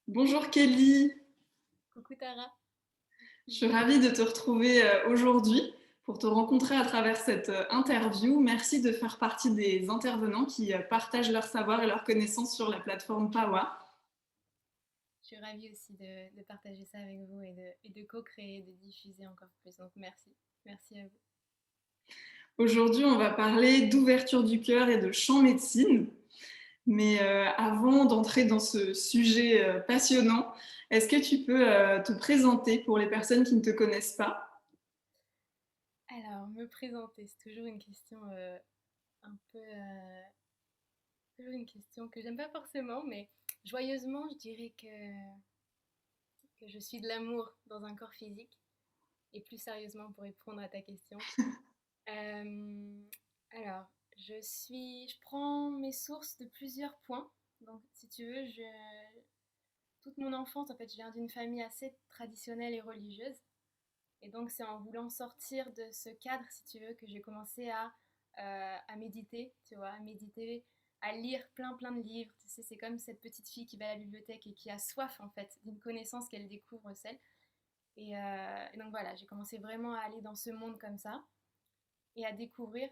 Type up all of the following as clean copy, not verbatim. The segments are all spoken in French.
Bonjour Kelly, Coucou Tara. je suis ravie de te retrouver aujourd'hui pour te rencontrer à travers cette interview. Merci de faire partie des intervenants qui partagent leur savoir et leurs connaissances sur la plateforme Pawa. Je suis ravie aussi de partager ça avec vous et de co-créer, de diffuser encore plus. Donc merci. Merci à vous. Aujourd'hui, on va parler d'ouverture du cœur et de chant médecine. Mais avant d'entrer dans ce sujet passionnant, est-ce que tu peux te présenter pour les personnes qui ne te connaissent pas? Alors, me présenter, c'est toujours une question un peu... toujours une question que j'aime pas forcément, mais joyeusement, je dirais que je suis de l'amour dans un corps physique. Et plus sérieusement, pour répondre à ta question. Euh, alors, je prends mes sources de plusieurs points. Donc, si tu veux, toute mon enfance, en fait, je viens d'une famille assez traditionnelle et religieuse. Et donc, c'est en voulant sortir de ce cadre, si tu veux, que j'ai commencé à méditer, tu vois, à méditer, à lire plein de livres. Tu sais, c'est comme cette petite fille qui va à la bibliothèque et qui a soif, en fait, d'une connaissance qu'elle découvre seule. Et donc, voilà, j'ai commencé vraiment à aller dans ce monde comme ça et à découvrir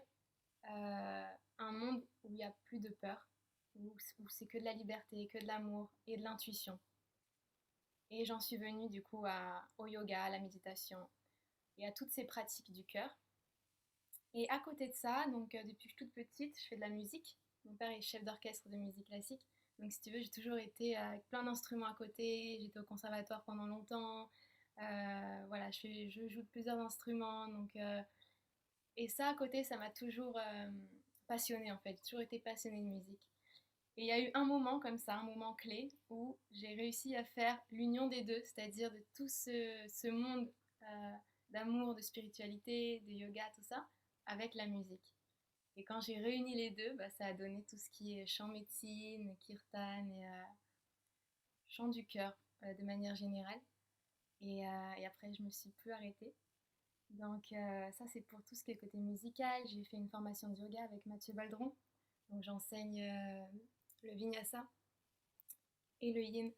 un monde où il n'y a plus de peur, où c'est que de la liberté, que de l'amour et de l'intuition. Et j'en suis venue du coup au yoga, à la méditation et à toutes ces pratiques du cœur. Et à côté de ça, donc depuis que je suis toute petite, je fais de la musique. Mon père est chef d'orchestre de musique classique. Donc si tu veux, j'ai toujours été avec plein d'instruments à côté. J'étais au conservatoire pendant longtemps. Voilà, je joue de plusieurs instruments. Et ça à côté, ça m'a toujours passionnée en fait. J'ai toujours été passionnée de musique. Et il y a eu un moment comme ça, un moment clé, où j'ai réussi à faire l'union des deux, c'est-à-dire de tout ce monde euh, d'amour, de spiritualité, de yoga, tout ça, avec la musique. Et quand j'ai réuni les deux, bah, ça a donné tout ce qui est chant médecine, kirtan et chant du cœur de manière générale. Et après, je me suis plus arrêtée. Donc ça, c'est pour tout ce qui est côté musical. J'ai fait une formation de yoga avec Mathieu Baldron. Donc j'enseigne le vinyasa et le yin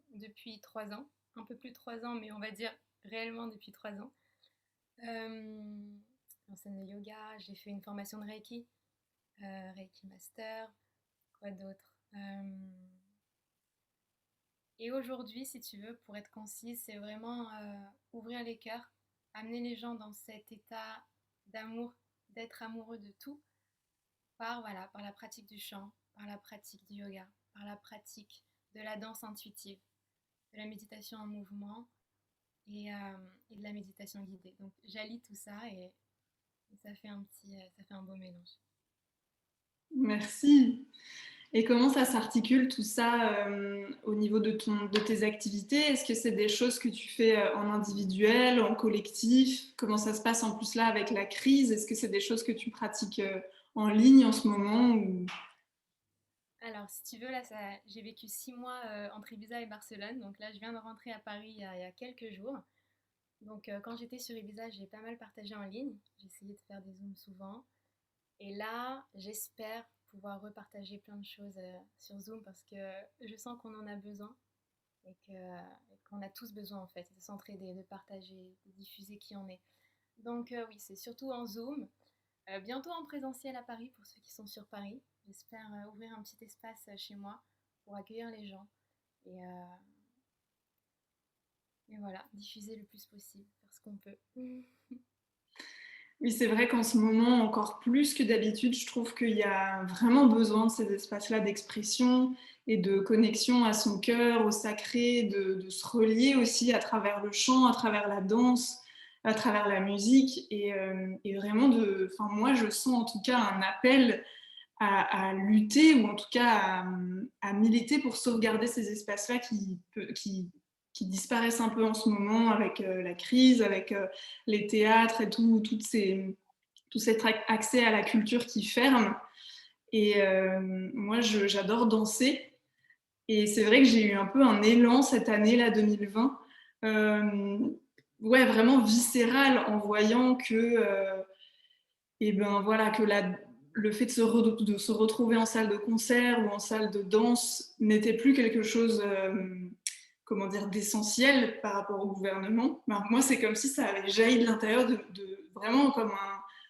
depuis 3 ans. Un peu plus de 3 ans, mais on va dire réellement depuis 3 ans. J'enseigne le yoga, j'ai fait une formation de Reiki, Reiki Master, quoi d'autre. Et aujourd'hui, si tu veux, pour être concise, c'est vraiment ouvrir les cœurs, amener les gens dans cet état d'amour, d'être amoureux de tout, voilà, par la pratique du chant, par la pratique du yoga, par la pratique de la danse intuitive, de la méditation en mouvement et de la méditation guidée. Donc j'allie tout ça et ça fait un beau mélange. Merci. Et comment ça s'articule tout ça au niveau de tes activités? Est-ce que c'est des choses que tu fais en individuel, en collectif? Comment ça se passe en plus là avec la crise? Est-ce que c'est des choses que tu pratiques en ligne en ce moment ou... Alors, si tu veux, là, j'ai vécu 6 mois entre Ibiza et Barcelone. Donc là, je viens de rentrer à Paris il y a quelques jours. Donc, quand j'étais sur Ibiza, j'ai pas mal partagé en ligne. J'ai essayé de faire des zooms souvent. Et là, j'espère pouvoir repartager plein de choses sur Zoom parce que je sens qu'on en a besoin et qu'on a tous besoin en fait de s'entraider, de partager, de diffuser qui on est. Donc oui, c'est surtout en Zoom. Bientôt en présentiel à Paris pour ceux qui sont sur Paris. J'espère ouvrir un petit espace chez moi pour accueillir les gens et voilà, diffuser le plus possible, faire ce qu'on peut. Oui, c'est vrai qu'en ce moment, encore plus que d'habitude, je trouve qu'il y a vraiment besoin de ces espaces-là d'expression et de connexion à son cœur, au sacré, de se relier aussi à travers le chant, à travers la danse, à travers la musique. Et vraiment, enfin, moi, je sens en tout cas un appel à lutter ou en tout cas à militer pour sauvegarder ces espaces-là qui disparaissent un peu en ce moment avec la crise, avec les théâtres et tout cet accès à la culture qui ferme. Et moi, j'adore danser. Et c'est vrai que j'ai eu un peu un élan cette année-là, 2020. Euh, ouais, vraiment viscéral en voyant que, et ben voilà, que le fait de se retrouver en salle de concert ou en salle de danse n'était plus quelque chose, comment dire, d'essentiel par rapport au gouvernement. Ben, moi, c'est comme si ça avait jailli de l'intérieur, vraiment comme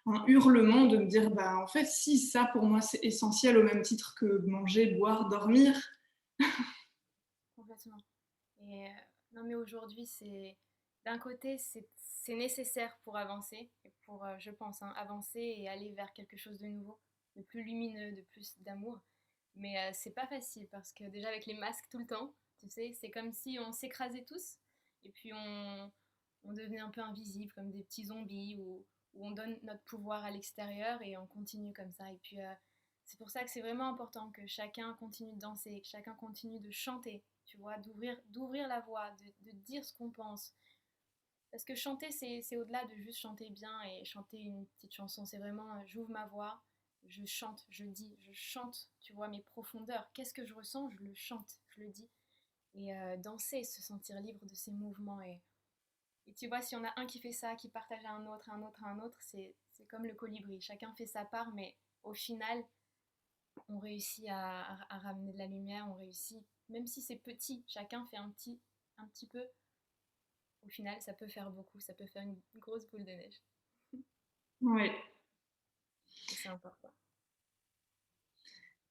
un hurlement de me dire, bah, en fait, si, ça pour moi c'est essentiel au même titre que manger, boire, dormir. Complètement. Et non, mais aujourd'hui, c'est d'un côté, c'est nécessaire pour avancer, et pour, je pense, hein, avancer et aller vers quelque chose de nouveau, de plus lumineux, de plus d'amour. Mais c'est pas facile parce que déjà avec les masques tout le temps, tu sais, c'est comme si on s'écrasait tous et puis on devenait un peu invisible, comme des petits zombies, où on donne notre pouvoir à l'extérieur et on continue comme ça. Et puis c'est pour ça que c'est vraiment important que chacun continue de danser, que chacun continue de chanter, tu vois, d'ouvrir la voix, de dire ce qu'on pense. Parce que chanter, c'est au-delà de juste chanter bien et chanter une petite chanson. C'est vraiment, j'ouvre ma voix, je chante, je dis, je chante, tu vois, mes profondeurs. Qu'est-ce que je ressens? Je le chante, je le dis. Et danser, se sentir libre de ses mouvements. Et tu vois, si on a un qui fait ça, qui partage à un autre, à un autre, à un autre, c'est comme le colibri. Chacun fait sa part, mais au final, on réussit à ramener de la lumière, on réussit, même si c'est petit, chacun fait un petit peu, au final, ça peut faire beaucoup, ça peut faire une grosse boule de neige. Ouais. Et c'est important.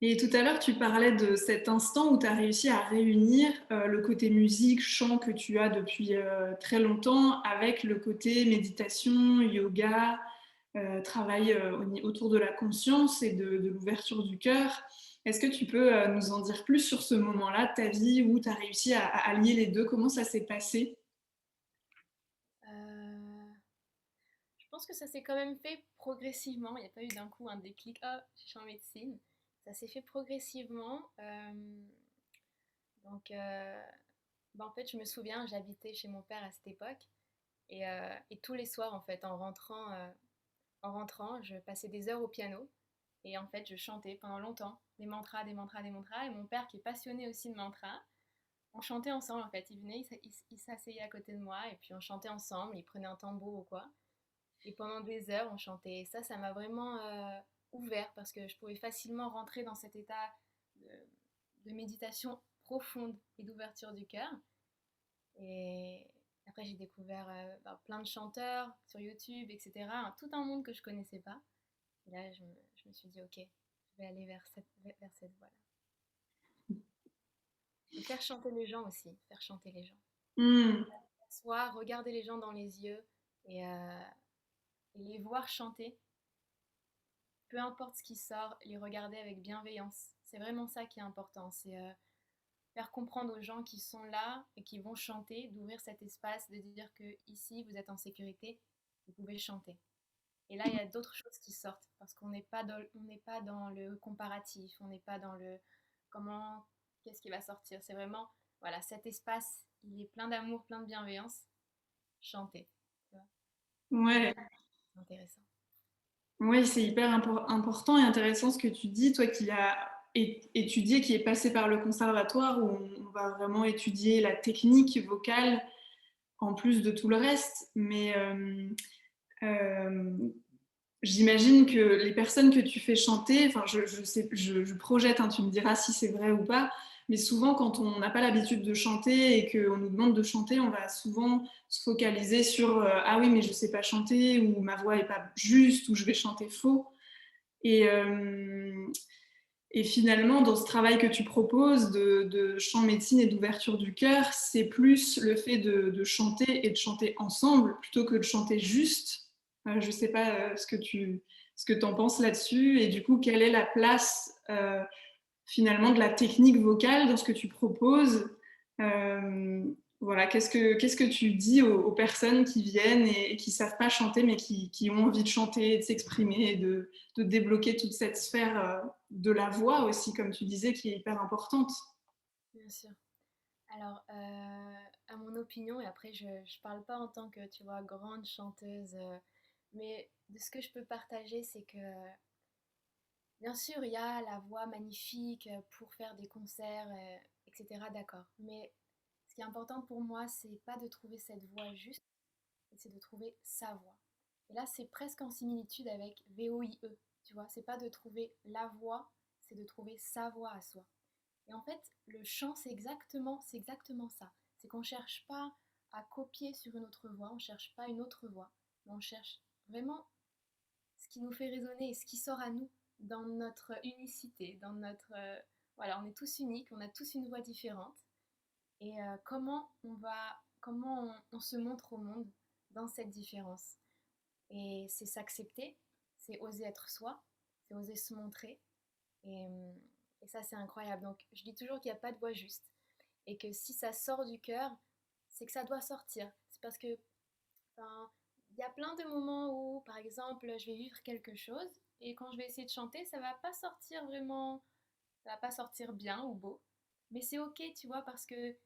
Et tout à l'heure, tu parlais de cet instant où tu as réussi à réunir le côté musique, chant que tu as depuis très longtemps avec le côté méditation, yoga, travail autour de la conscience et de l'ouverture du cœur. Est-ce que tu peux nous en dire plus sur ce moment-là de ta vie où tu as réussi à allier les deux? Comment ça s'est passé? Euh, je pense que ça s'est quand même fait progressivement. Il n'y a pas eu d'un coup un déclic, ah, je suis en médecine. Ça s'est fait progressivement. Donc, bah, en fait, je me souviens, j'habitais chez mon père à cette époque. Et tous les soirs, en fait, en rentrant, je passais des heures au piano. Et en fait, je chantais pendant longtemps des mantras, des mantras, des mantras. Et mon père, qui est passionné aussi de mantras, on chantait ensemble en fait. Il venait, il s'asseyait à côté de moi et puis on chantait ensemble. Il prenait un tambour ou quoi. Et pendant des heures, on chantait. Et ça m'a vraiment ouvert parce que je pouvais facilement rentrer dans cet état de, de méditation profonde et d'ouverture du cœur. Et après, j'ai découvert plein de chanteurs sur YouTube, etc. Tout un monde que je connaissais pas. Et là, je me suis dit, ok, je vais aller vers cette voie-là. Et faire chanter les gens aussi, faire chanter les gens. Hmm. Soit regarder les gens dans les yeux et les voir chanter, peu importe ce qui sort, les regarder avec bienveillance. C'est vraiment ça qui est important. C'est faire comprendre aux gens qui sont là et qui vont chanter, d'ouvrir cet espace, de dire que ici, vous êtes en sécurité, vous pouvez chanter. Et là, il y a d'autres choses qui sortent parce qu'on n'est pas dans le comparatif, on n'est pas dans le comment, qu'est-ce qui va sortir. C'est vraiment, voilà, cet espace, il est plein d'amour, plein de bienveillance. Chanter, tu vois. Et là, Ouais. c'est intéressant. Oui, c'est hyper important et intéressant ce que tu dis, toi qui as étudié, qui est passé par le conservatoire où on va vraiment étudier la technique vocale en plus de tout le reste. Mais euh, j'imagine que les personnes que tu fais chanter, enfin je projette, hein, tu me diras si c'est vrai ou pas, mais souvent quand on n'a pas l'habitude de chanter et qu'on nous demande de chanter, on va souvent se focaliser sur ah oui mais je sais pas chanter ou ma voix est pas juste ou je vais chanter faux. Et, euh, et finalement, dans ce travail que tu proposes de chant médecine et d'ouverture du cœur, c'est plus le fait de chanter et de chanter ensemble plutôt que de chanter juste. Je ne sais pas ce que en penses là-dessus et du coup, quelle est la place finalement de la technique vocale dans ce que tu proposes. Euh, voilà, qu'est-ce que tu dis aux personnes qui viennent et qui ne savent pas chanter mais qui ont envie de chanter, de s'exprimer et de débloquer toute cette sphère de la voix aussi, comme tu disais, qui est hyper importante. Bien sûr. Alors, à mon opinion, et après je parle pas en tant que, tu vois, grande chanteuse, mais de ce que je peux partager, c'est que bien sûr, il y a la voix magnifique pour faire des concerts, etc. D'accord. Mais ce qui est important pour moi, c'est pas de trouver cette voix juste, c'est de trouver sa voix. Et là, c'est presque en similitude avec VOIE. Tu tu vois. C'est pas de trouver la voix, c'est de trouver sa voix à soi. Et en fait, le chant, c'est exactement ça. C'est qu'on cherche pas à copier sur une autre voix, on cherche pas une autre voix, mais on cherche vraiment ce qui nous fait résonner et ce qui sort à nous dans notre unicité, dans notre... voilà, on est tous uniques, on a tous une voix différente. Et comment on se montre au monde dans cette différence. Et c'est s'accepter, c'est oser être soi, c'est oser se montrer. Et, euh, et ça, c'est incroyable. Donc, je dis toujours qu'il n'y a pas de voix juste. Et que si ça sort du cœur, c'est que ça doit sortir. C'est parce que, enfin, il y a plein de moments où, par exemple, je vais vivre quelque chose et quand je vais essayer de chanter, ça va pas sortir vraiment, ça va pas sortir bien ou beau. Mais c'est ok, tu vois, parce que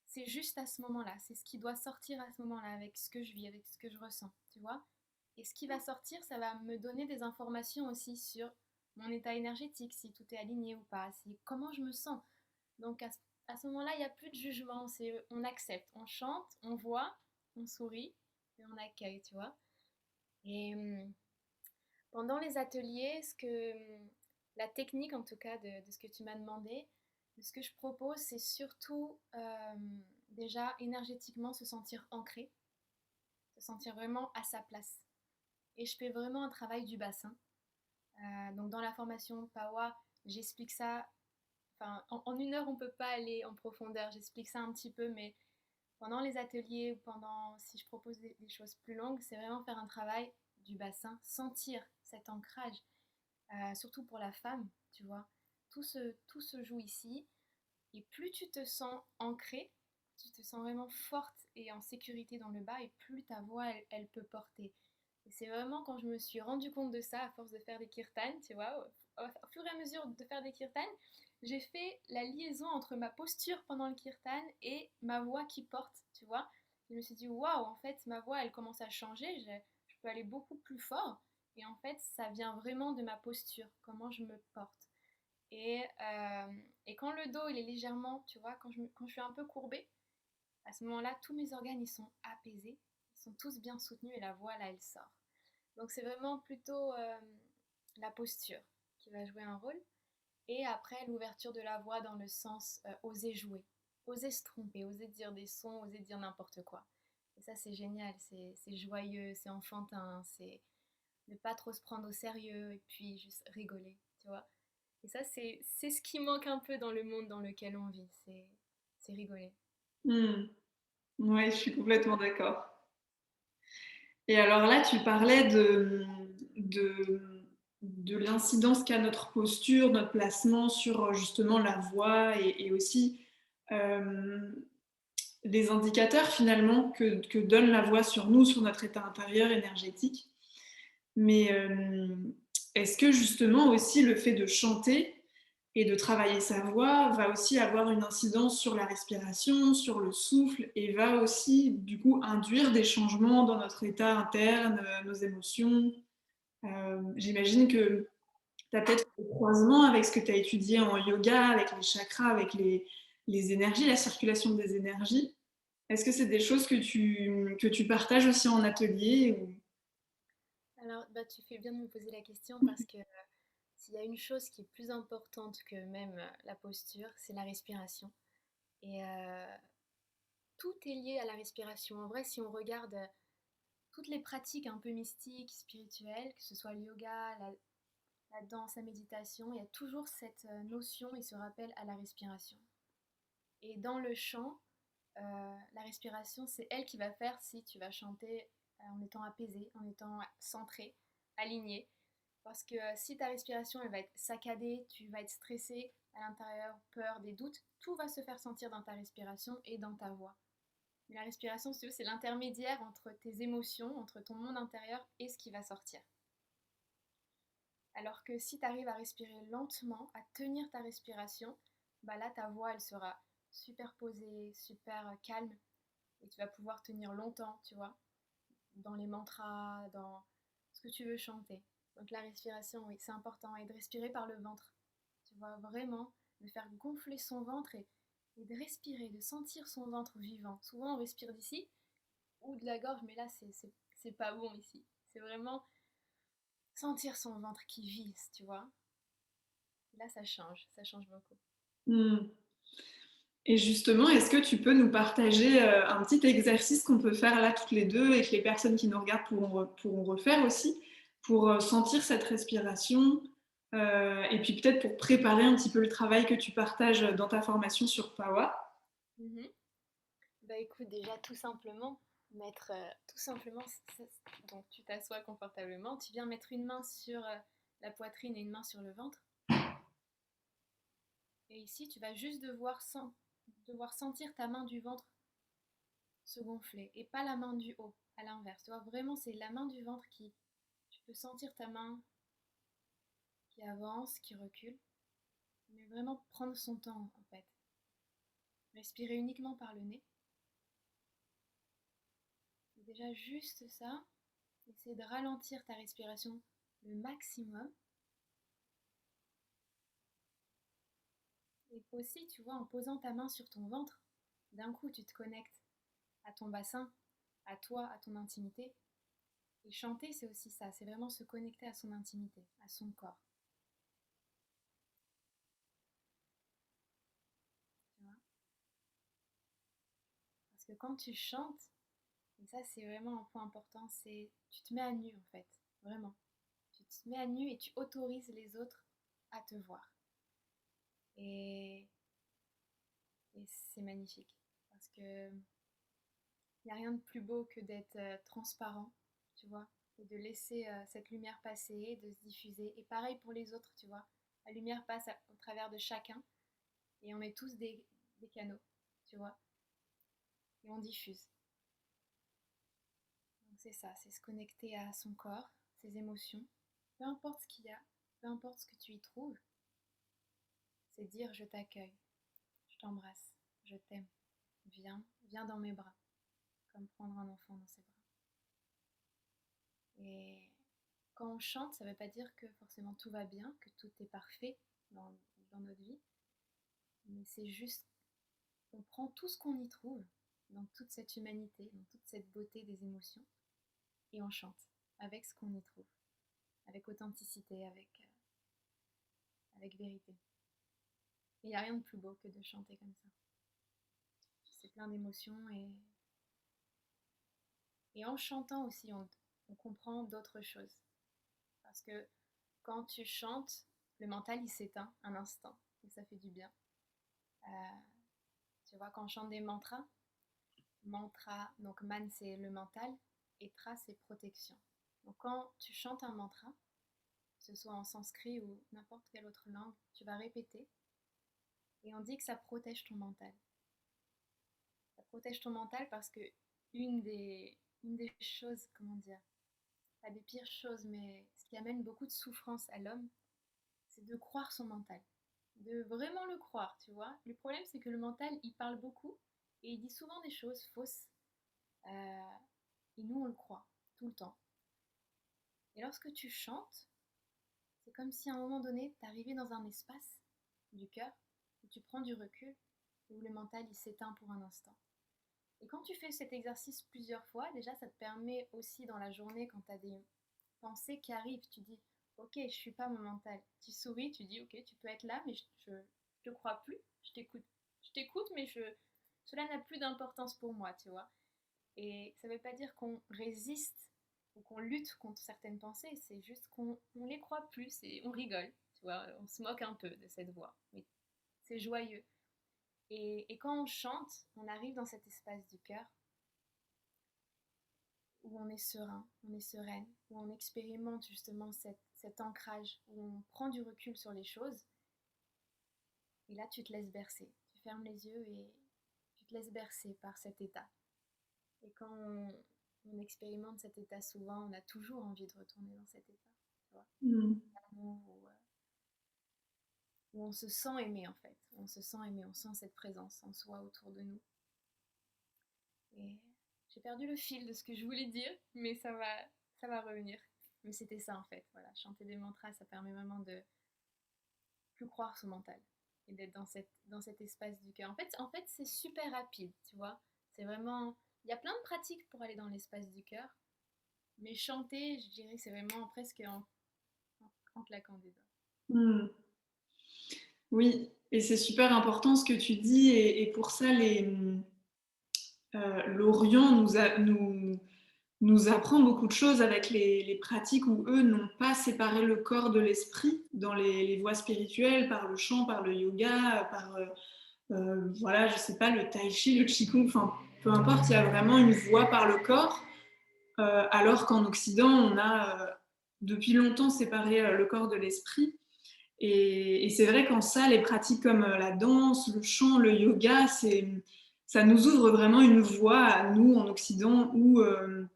c'est juste à ce moment-là. C'est ce qui doit sortir à ce moment-là, avec ce que je vis, avec ce que je ressens, tu vois. Et ce qui va sortir, ça va me donner des informations aussi sur mon état énergétique, si tout est aligné ou pas, si, comment je me sens. Donc à ce moment-là, il n'y a plus de jugement, on accepte, on chante, on voit, on sourit et on accueille, tu vois. Et pendant les ateliers, la technique en tout cas de ce que tu m'as demandé, de ce que je propose, c'est surtout déjà énergétiquement se sentir ancré, se sentir vraiment à sa place. Et je fais vraiment un travail du bassin. Donc dans la formation PAWA, j'explique ça. Enfin, en 1 heure, on ne peut pas aller en profondeur. J'explique ça un petit peu, mais pendant les ateliers ou si je propose des choses plus longues, c'est vraiment faire un travail du bassin, sentir cet ancrage, surtout pour la femme, tu vois. Tout se joue ici. Et plus tu te sens ancrée, tu te sens vraiment forte et en sécurité dans le bas, et plus ta voix, elle peut porter. Et c'est vraiment quand je me suis rendu compte de ça, à force de faire des kirtans, tu vois, au fur et à mesure de faire des kirtans, j'ai fait la liaison entre ma posture pendant le kirtan et ma voix qui porte, tu vois. Je me suis dit, waouh, en fait, ma voix, elle commence à changer, je peux aller beaucoup plus fort. Et en fait, ça vient vraiment de ma posture, comment je me porte. Et quand le dos il est légèrement, tu vois, quand je suis un peu courbée, à ce moment-là, tous mes organes ils sont apaisés, ils sont tous bien soutenus et la voix là elle sort. Donc c'est vraiment plutôt la posture qui va jouer un rôle. Et après l'ouverture de la voix dans le sens oser jouer, oser se tromper, oser dire des sons, oser dire n'importe quoi. Et ça c'est génial, c'est joyeux, c'est enfantin, c'est ne pas trop se prendre au sérieux et puis juste rigoler, tu vois. Et ça, c'est ce qui manque un peu dans le monde dans lequel on vit, c'est rigoler. Hmm. Ouais, je suis complètement d'accord. Et alors là, tu parlais de, de l'incidence qu'a notre posture, notre placement sur justement la voix et aussi euh, les indicateurs finalement que donne la voix sur nous, sur notre état intérieur énergétique. Mais est-ce que justement aussi le fait de chanter et de travailler sa voix va aussi avoir une incidence sur la respiration, sur le souffle et va aussi du coup induire des changements dans notre état interne, nos émotions. J'imagine que tu as peut-être un croisement avec ce que tu as étudié en yoga, avec les chakras, avec les énergies, la circulation des énergies. Est-ce que c'est des choses que tu partages aussi en atelier ou... Alors, bah, tu fais bien de me poser la question parce que s'il y a une chose qui est plus importante que même la posture, c'est la respiration. Et tout est lié à la respiration. En vrai, si on regarde toutes les pratiques un peu mystiques, spirituelles, que ce soit le yoga, la danse, la méditation, il y a toujours cette notion et ce rappel à la respiration. Et dans le chant, la respiration, c'est elle qui va faire si tu vas chanter en étant apaisé, en étant centré, aligné. Parce que si ta respiration elle va être saccadée, tu vas être stressé à l'intérieur, peur, des doutes, tout va se faire sentir dans ta respiration et dans ta voix. Mais la respiration, si tu veux, c'est l'intermédiaire entre tes émotions, entre ton monde intérieur et ce qui va sortir. Alors que si tu arrives à respirer lentement, à tenir ta respiration, bah là ta voix elle sera super posée, super calme et tu vas pouvoir tenir longtemps, tu vois, dans les mantras, dans ce que tu veux chanter. Donc la respiration, oui, c'est important et de respirer par le ventre. Tu vois, vraiment, de faire gonfler son ventre et de respirer, de sentir son ventre vivant. Souvent on respire d'ici ou de la gorge, mais là c'est pas bon ici. C'est vraiment sentir son ventre qui vise, tu vois. Là, ça change beaucoup. Hmm. Et justement, est-ce que tu peux nous partager un petit exercice qu'on peut faire là toutes les deux et que les personnes qui nous regardent pourront refaire aussi pour sentir cette respiration et puis peut-être pour préparer un petit peu le travail que tu partages dans ta formation sur Pawa. Mhm. Bah écoute, déjà tout simplement, mettre tout simplement, donc tu t'assois confortablement, tu viens mettre une main sur la poitrine et une main sur le ventre. Et ici, tu vas juste devoir sentir ta main du ventre se gonfler et pas la main du haut, à l'inverse. Tu vois, vraiment, c'est la main du ventre qui... Tu peux sentir ta main qui avance, qui recule, mais vraiment prendre son temps en fait. Respirer uniquement par le nez. Et déjà juste ça, essayer de ralentir ta respiration le maximum. Et aussi, tu vois, en posant ta main sur ton ventre, d'un coup, tu te connectes à ton bassin, à toi, à ton intimité. Et chanter, c'est aussi ça, c'est vraiment se connecter à son intimité, à son corps. Tu vois. Parce que quand tu chantes, et ça c'est vraiment un point important, c'est tu te mets à nu en fait, vraiment. Tu te mets à nu et tu autorises les autres à te voir. Et, et c'est magnifique. Parce que il n'y a rien de plus beau que d'être transparent, tu vois, et de laisser cette lumière passer, de se diffuser. Et pareil pour les autres, tu vois. La lumière passe au travers de chacun et on est tous des canaux, tu vois, et on diffuse. Donc c'est ça, c'est se connecter à son corps, ses émotions, peu importe ce qu'il y a, peu importe ce que tu y trouves, c'est dire je t'accueille, je t'embrasse, je t'aime, viens dans mes bras, comme prendre un enfant dans ses bras. Et quand on chante, ça ne veut pas dire que forcément tout va bien, que tout est parfait dans notre vie, mais c'est juste, on prend tout ce qu'on y trouve, dans toute cette humanité, dans toute cette beauté des émotions, et on chante avec ce qu'on y trouve, avec authenticité, avec vérité. Il n'y a rien de plus beau que de chanter comme ça. C'est plein d'émotions et en chantant aussi, on comprend d'autres choses. Parce que quand tu chantes, le mental il s'éteint un instant et ça fait du bien. Euh, Tu vois, quand on chante des mantras, mantra, donc man c'est le mental et tra c'est protection. Donc quand tu chantes un mantra, que ce soit en sanskrit ou n'importe quelle autre langue, tu vas répéter et on dit que ça protège ton mental. Ça protège ton mental parce que une des choses, comment dire, pas des pires choses, mais ce qui amène beaucoup de souffrance à l'homme, c'est de croire son mental. De vraiment le croire, tu vois. Le problème, c'est que le mental, il parle beaucoup et il dit souvent des choses fausses. Euh, et nous, on le croit tout le temps. Et lorsque tu chantes, c'est comme si à un moment donné, tu arrivais dans un espace du cœur où tu prends du recul et où le mental, il s'éteint pour un instant. Et quand tu fais cet exercice plusieurs fois, déjà, ça te permet aussi dans la journée, quand tu as des pensées qui arrivent, tu dis, ok, je suis pas mon mental. Tu souris, tu dis, ok, tu peux être là, mais je te crois plus, je t'écoute, mais cela n'a plus d'importance pour moi, tu vois. Et ça veut pas dire qu'on résiste ou qu'on lutte contre certaines pensées, c'est juste qu'on on les croit plus et on rigole, tu vois, on se moque un peu de cette voix, mais c'est joyeux. Et quand on chante, on arrive dans cet espace du cœur où on est serein, on est sereine, où on expérimente justement cet ancrage, où on prend du recul sur les choses, et là tu te laisses bercer. Tu fermes les yeux et tu te laisses bercer par cet état. Et quand on expérimente cet état souvent, on a toujours envie de retourner dans cet état, tu vois, Mm. où, où on se sent aimé en fait, où on se sent aimé, on sent cette présence en soi autour de nous. Et j'ai perdu le fil de ce que je voulais dire, mais ça va revenir. Mais c'était ça en fait, voilà, chanter des mantras, ça permet vraiment de plus croire son mental et d'être dans cet espace du cœur. En fait c'est super rapide, tu vois. C'est vraiment, il y a plein de pratiques pour aller dans l'espace du cœur, mais chanter, je dirais, c'est vraiment presque en claquant des doigts. Hmm. Oui, et c'est super important ce que tu dis, et pour ça, l'Orient nous apprend beaucoup de choses avec les pratiques où eux n'ont pas séparé le corps de l'esprit dans les voies spirituelles, par le chant, par le yoga, par, voilà, je sais pas, le tai chi, le qigong, enfin, peu importe, il y a vraiment une voie par le corps, alors qu'en Occident, on a depuis longtemps séparé le corps de l'esprit. Et c'est vrai qu'en ça, les pratiques comme la danse, le chant, le yoga, ça nous ouvre vraiment une voie à nous en Occident où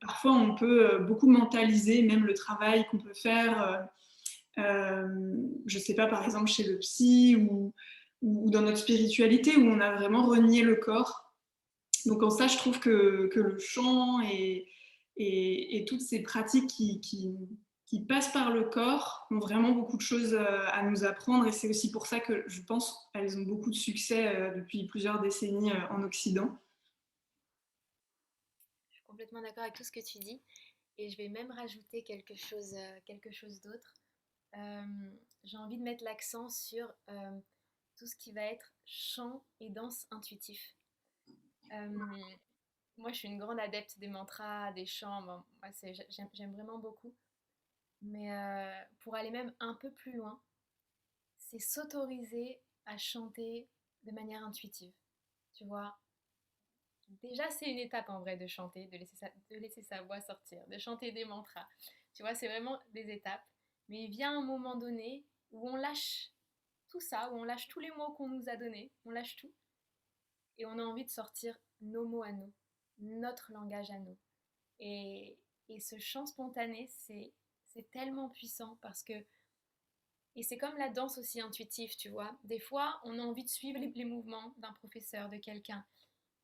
parfois on peut beaucoup mentaliser même le travail qu'on peut faire. Je sais pas, par exemple chez le psy ou dans notre spiritualité où on a vraiment renié le corps. Donc en ça, je trouve que le chant et toutes ces pratiques qui passent par le corps ont vraiment beaucoup de choses à nous apprendre. Et c'est aussi pour ça que je pense qu'elles ont beaucoup de succès depuis plusieurs décennies en Occident. Je suis complètement d'accord avec tout ce que tu dis. Et je vais même rajouter quelque chose d'autre. Euh, j'ai envie de mettre l'accent sur tout ce qui va être chant et danse intuitif. Euh, moi, je suis une grande adepte des mantras, des chants. Bon, moi, j'aime vraiment beaucoup. Mais pour aller même un peu plus loin, c'est s'autoriser à chanter de manière intuitive. Tu vois, déjà, c'est une étape en vrai de chanter, de laisser sa voix sortir, de chanter des mantras. Tu vois, c'est vraiment des étapes. Mais il vient un moment donné où on lâche tout ça, où on lâche tous les mots qu'on nous a donnés, on lâche tout, et on a envie de sortir nos mots à nous, notre langage à nous. Et, et ce chant spontané, c'est tellement puissant parce que, et c'est comme la danse aussi intuitive, tu vois. Des fois, on a envie de suivre les mouvements d'un professeur, de quelqu'un.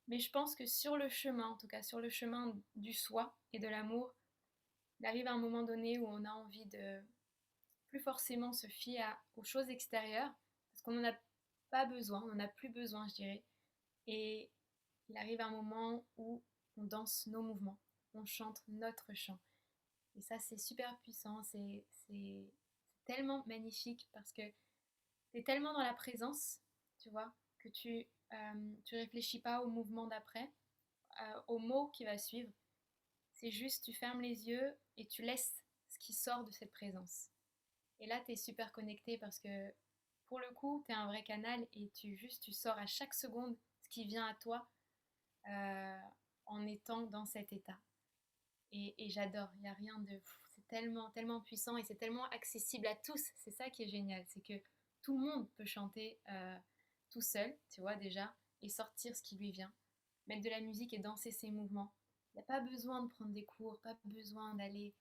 Mais je pense que sur le chemin, en tout cas sur le chemin du soi et de l'amour, il arrive un moment donné où on a envie de plus forcément se fier aux choses extérieures, parce qu'on n'en a pas besoin, on n'en a plus besoin, je dirais. Et il arrive un moment où on danse nos mouvements, on chante notre chant. Et ça, c'est super puissant, c'est tellement magnifique parce que tu es tellement dans la présence, tu vois, que tu réfléchis pas au mouvement d'après, au mot qui va suivre. C'est juste, tu fermes les yeux et tu laisses ce qui sort de cette présence. Et là, tu es super connecté parce que pour le coup, tu es un vrai canal et tu sors à chaque seconde ce qui vient à toi euh, en étant dans cet état. Et j'adore, il n'y a rien de... C'est tellement, tellement puissant et c'est tellement accessible à tous. C'est ça qui est génial, c'est que tout le monde peut chanter tout seul, tu vois déjà, et sortir ce qui lui vient. Mettre de la musique et danser ses mouvements. Il n'y a pas besoin de prendre des cours, pas besoin d'aller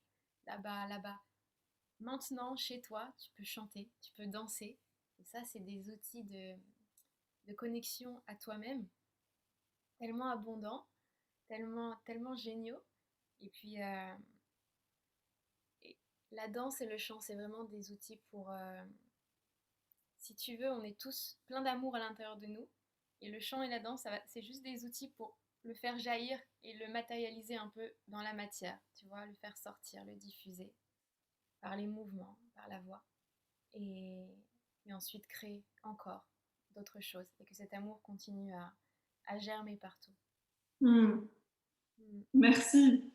là-bas, là-bas. Maintenant, chez toi, tu peux chanter, tu peux danser. Et ça, c'est des outils de connexion à toi-même, tellement abondants, tellement, tellement géniaux. Et puis, et la danse et le chant, c'est vraiment des outils pour, si tu veux, on est tous plein d'amour à l'intérieur de nous. Et le chant et la danse, c'est juste des outils pour le faire jaillir et le matérialiser un peu dans la matière, tu vois, le faire sortir, le diffuser par les mouvements, par la voix. Et, et ensuite créer encore d'autres choses et que cet amour continue à germer partout. Hmm. Mm. Merci.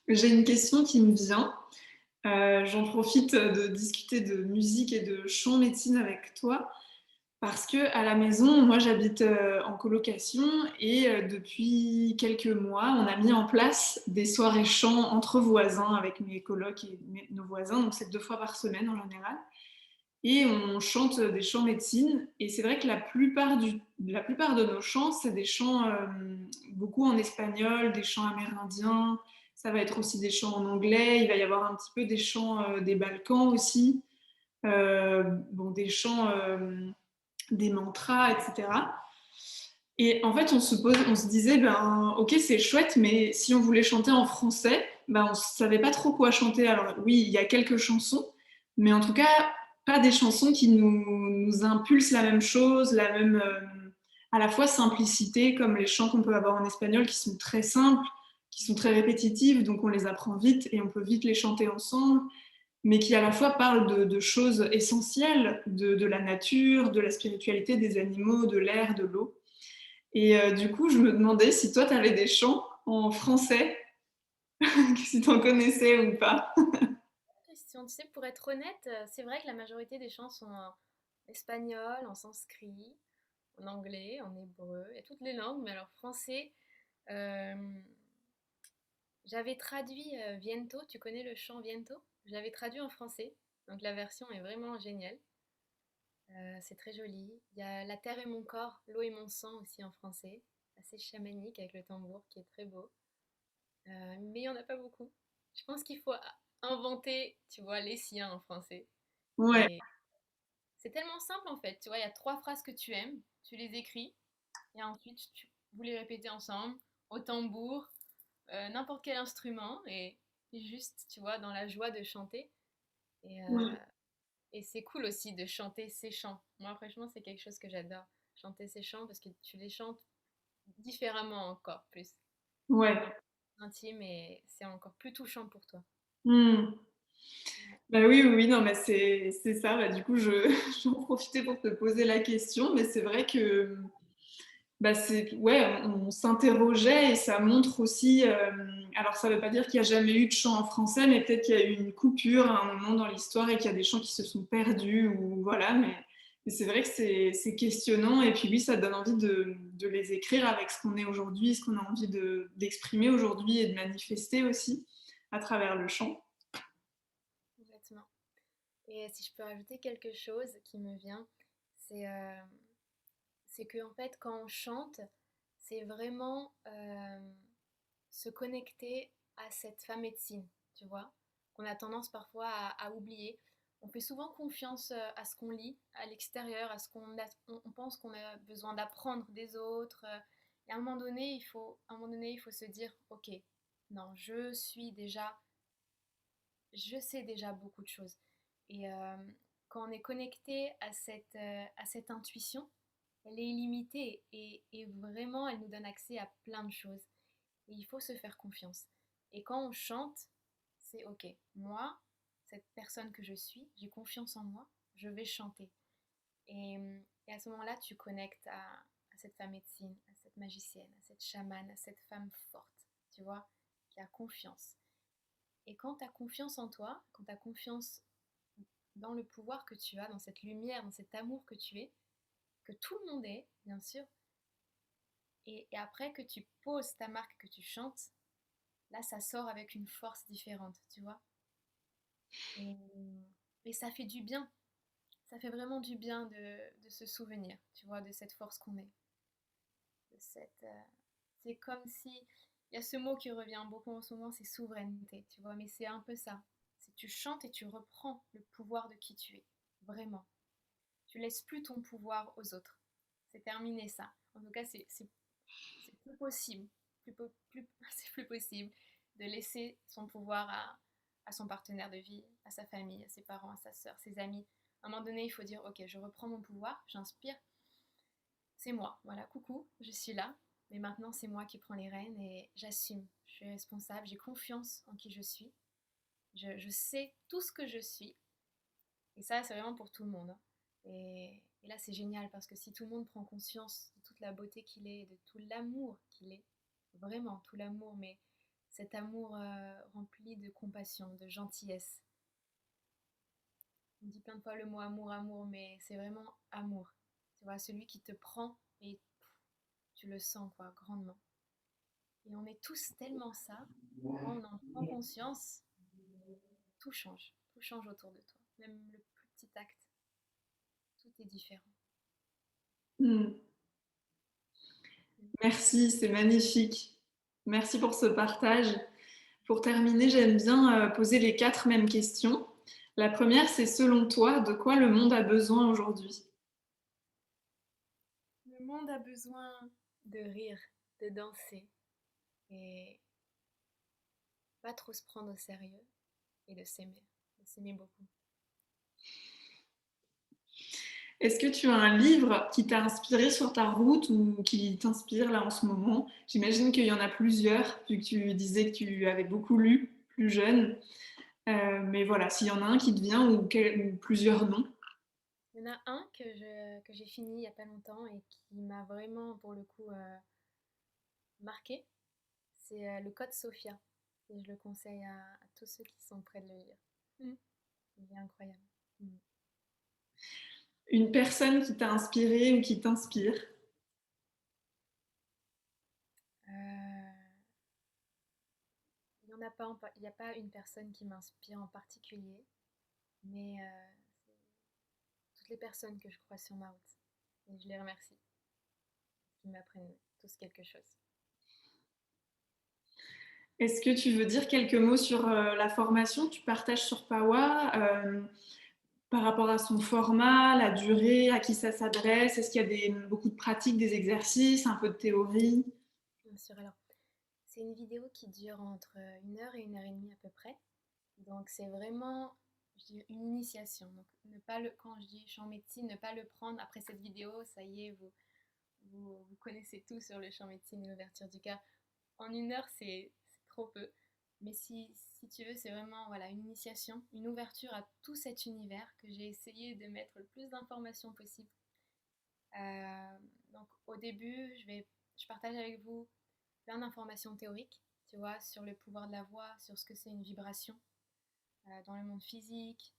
J'ai une question qui me vient. J'en profite de discuter de musique et de chant médecine avec toi. Parce que à la maison, moi j'habite en colocation et depuis quelques mois, on a mis en place des soirées chant entre voisins avec mes colocs et nos voisins, donc c'est 2 fois par semaine en général. Et on chante des chants médecine. Et c'est vrai que la plupart de nos chants, c'est des chants beaucoup en espagnol, des chants amérindiens. Ça va être aussi des chants en anglais. Il va y avoir un petit peu des chants des Balkans aussi. Bon, des chants des mantras, etc. Et en fait, on se disait, ben, ok, c'est chouette, mais si on voulait chanter en français, ben, on ne savait pas trop quoi chanter. Alors oui, il y a quelques chansons, mais en tout cas, pas des chansons qui nous impulsent la même chose, la même, à la fois simplicité, comme les chants qu'on peut avoir en espagnol, qui sont très simples, qui sont très répétitifs, donc on les apprend vite et on peut vite les chanter ensemble. mais qui à la fois parle de choses essentielles, de la nature, de la spiritualité des animaux, de l'air, de l'eau. Et du coup, je me demandais si toi, tu avais des chants en français, si tu en connaissais ou pas. Question. Tu sais, pour être honnête, c'est vrai que la majorité des chants sont en espagnol, en sanskrit, en anglais, en hébreu, il y a toutes les langues, mais alors français, euh, j'avais traduit Viento, tu connais le chant Viento? Je l'avais traduit en français, donc la version est vraiment géniale. C'est très joli. Il y a La terre et mon corps, l'eau et mon sang aussi en français, assez chamanique avec le tambour qui est très beau. Mais il n'y en a pas beaucoup. Je pense qu'il faut inventer, tu vois, les siens en français. Ouais, Et c'est tellement simple en fait. Tu vois, il y a trois phrases que tu aimes, tu les écris, et ensuite vous les répétez ensemble, au tambour, n'importe quel instrument, et juste, tu vois, dans la joie de chanter. Et, ouais, c'est cool aussi de chanter ces chants. Moi, franchement, c'est quelque chose que j'adore. Chanter ces chants parce que tu les chantes différemment encore plus. ouais. Un peu intime et c'est encore plus touchant pour toi. Hmm. Ouais. Bah oui, oui, oui, non, mais c'est ça. Bah, du coup, j'en profitais pour te poser la question, mais c'est vrai que bah ouais, on s'interrogeait et ça montre aussi. Alors, ça ne veut pas dire qu'il n'y a jamais eu de chant en français, mais peut-être qu'il y a eu une coupure à un moment dans l'histoire et qu'il y a des chants qui se sont perdus ou voilà. Mais c'est vrai que c'est questionnant et puis oui, ça donne envie de les écrire avec ce qu'on est aujourd'hui, ce qu'on a envie d'exprimer aujourd'hui et de manifester aussi à travers le chant. Complètement. Et si je peux rajouter quelque chose qui me vient, c'est que en fait, quand on chante, c'est vraiment se connecter à cette femme médecine, tu vois, qu'on a tendance parfois à oublier. On fait souvent confiance à ce qu'on lit à l'extérieur, à ce on pense qu'on a besoin d'apprendre des autres. Et à un moment donné, il faut se dire, ok, non, je sais déjà beaucoup de choses. Et quand on est connecté à cette intuition, elle est illimitée et vraiment, elle nous donne accès à plein de choses. Et il faut se faire confiance. Et quand on chante, c'est ok. Moi, cette personne que je suis, j'ai confiance en moi, je vais chanter. Et à ce moment-là, tu connectes à cette femme médecine, à cette magicienne, à cette chamane, à cette femme forte, tu vois, qui a confiance. Et quand tu as confiance en toi, quand tu as confiance dans le pouvoir que tu as, dans cette lumière, dans cet amour que tu es, que tout le monde est, bien sûr, et après que tu poses ta marque, que tu chantes, là, ça sort avec une force différente, tu vois. Et, et ça fait du bien. Ça fait vraiment du bien de se souvenir, tu vois, de cette force qu'on est. C'est comme si... Il y a ce mot qui revient beaucoup en ce moment, c'est souveraineté, tu vois. Mais c'est un peu ça. C'est tu chantes et tu reprends le pouvoir de qui tu es. Vraiment. Tu laisses plus ton pouvoir aux autres. C'est terminé ça. En tout cas, c'est plus possible. C'est plus possible de laisser son pouvoir à son partenaire de vie, à sa famille, à ses parents, à sa soeur, ses amis. À un moment donné, il faut dire, ok, je reprends mon pouvoir, j'inspire, c'est moi, voilà, coucou, je suis là, mais maintenant c'est moi qui prends les rênes et j'assume, je suis responsable, j'ai confiance en qui je suis, je sais tout ce que je suis, et ça c'est vraiment pour tout le monde, hein. Et là c'est génial parce que si tout le monde prend conscience de toute la beauté qu'il est, de tout l'amour qu'il est, vraiment tout l'amour, mais cet amour rempli de compassion, de gentillesse. On dit plein de fois le mot amour, amour, mais c'est vraiment amour. Tu vois, celui qui te prend et tu le sens, quoi, grandement. Et on est tous tellement ça, quand on en prend conscience, tout change autour de toi. Même le plus petit acte, tout est différent. Hmm. Merci, c'est magnifique. Merci pour ce partage. Pour terminer, j'aime bien poser les quatre mêmes questions. La première, c'est selon toi, de quoi le monde a besoin aujourd'hui? Le monde a besoin de rire, de danser et pas trop se prendre au sérieux et de s'aimer beaucoup. Est-ce que tu as un livre qui t'a inspiré sur ta route ou qui t'inspire là en ce moment? J'imagine qu'il y en a plusieurs, vu que tu disais que tu avais beaucoup lu plus jeune. Mais voilà, s'il y en a un qui te vient ou plusieurs noms. Il y en a un que j'ai fini il n'y a pas longtemps et qui m'a vraiment, pour le coup, marqué. C'est le Code Sophia. Et je le conseille à tous ceux qui sont près de le lire. Mm. Il est incroyable. Mm. Une personne qui t'a inspiré ou qui t'inspire. Euh, il n'y a pas une personne qui m'inspire en particulier, mais c'est toutes les personnes que je croise sur ma route. Et je les remercie. Ils m'apprennent tous quelque chose. Est-ce que tu veux dire quelques mots sur la formation que tu partages sur Pawa par rapport à son format, la durée, à qui ça s'adresse? Est-ce qu'il y a beaucoup de pratiques, des exercices, un peu de théorie? Bien sûr, alors, c'est une vidéo qui dure entre 1 heure et 1 heure et demie à peu près. Donc c'est vraiment, je dis, une initiation. Donc ne pas le, quand je dis champ médecine, ne pas le prendre après cette vidéo, ça y est, vous connaissez tout sur le champ médecine et l'ouverture du cœur. En 1 heure, c'est trop peu. Mais si tu veux, c'est vraiment voilà, une initiation, une ouverture à tout cet univers que j'ai essayé de mettre le plus d'informations possible. Euh, donc au début, je partage avec vous plein d'informations théoriques, tu vois, sur le pouvoir de la voix, sur ce que c'est une vibration, dans le monde physique,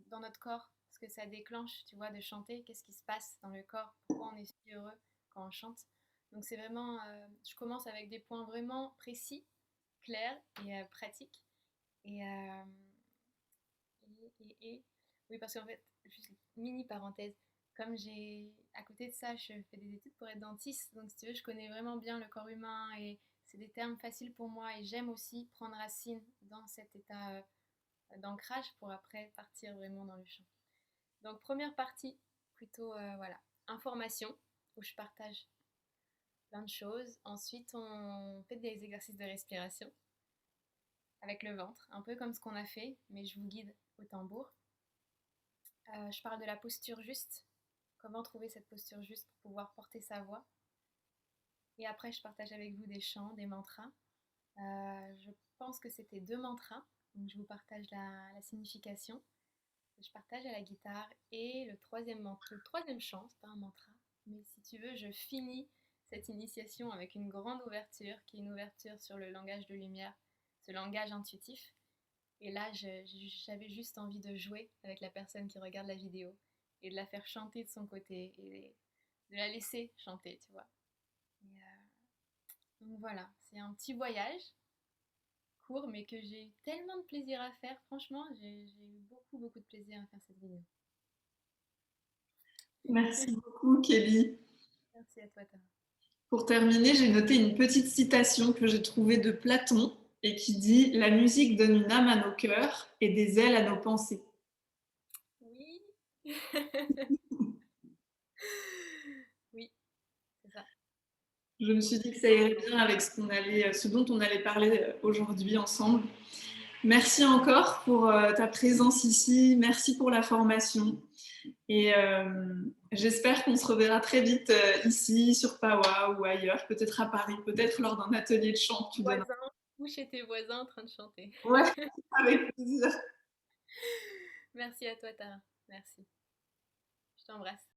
dans notre corps, ce que ça déclenche, tu vois, de chanter, qu'est-ce qui se passe dans le corps, pourquoi on est si heureux quand on chante. Donc c'est vraiment, je commence avec des points vraiment précis, clairs et pratiques. Et, euh, oui, parce qu'en fait, juste mini parenthèse, comme à côté de ça, je fais des études pour être dentiste, donc si tu veux, je connais vraiment bien le corps humain et c'est des termes faciles pour moi et j'aime aussi prendre racine dans cet état d'ancrage pour après partir vraiment dans le champ. Donc première partie, plutôt voilà, information, où je partage plein de choses. Ensuite, on fait des exercices de respiration avec le ventre, un peu comme ce qu'on a fait, mais je vous guide au tambour. Je parle de la posture juste, comment trouver cette posture juste pour pouvoir porter sa voix. Et après, je partage avec vous des chants, des mantras. Je pense que c'était 2 mantras, donc je vous partage la signification. Je partage à la guitare et le troisième chant, c'est pas un mantra, mais si tu veux, je finis cette initiation avec une grande ouverture qui est une ouverture sur le langage de lumière, ce langage intuitif. Et là, j'avais juste envie de jouer avec la personne qui regarde la vidéo et de la faire chanter de son côté et de la laisser chanter, tu vois. Donc voilà, c'est un petit voyage court, mais que j'ai eu tellement de plaisir à faire. Franchement, j'ai eu beaucoup, beaucoup de plaisir à faire cette vidéo. Merci beaucoup, Kelly. Merci à toi, Tara. Pour terminer, j'ai noté une petite citation que j'ai trouvée de Platon et qui dit: La musique donne une âme à nos cœurs et des ailes à nos pensées. Oui. Oui, c'est ça. Je me suis dit que ça irait bien avec ce dont on allait parler aujourd'hui ensemble. Merci encore pour ta présence ici. Merci pour la formation. Et j'espère qu'on se reverra très vite ici, sur Pawa ou ailleurs, peut-être à Paris, peut-être lors d'un atelier de chant que tu donnes. Voisin, ou chez tes voisins en train de chanter. Ouais, avec plaisir. Merci à toi, Tara. Merci. Je t'embrasse.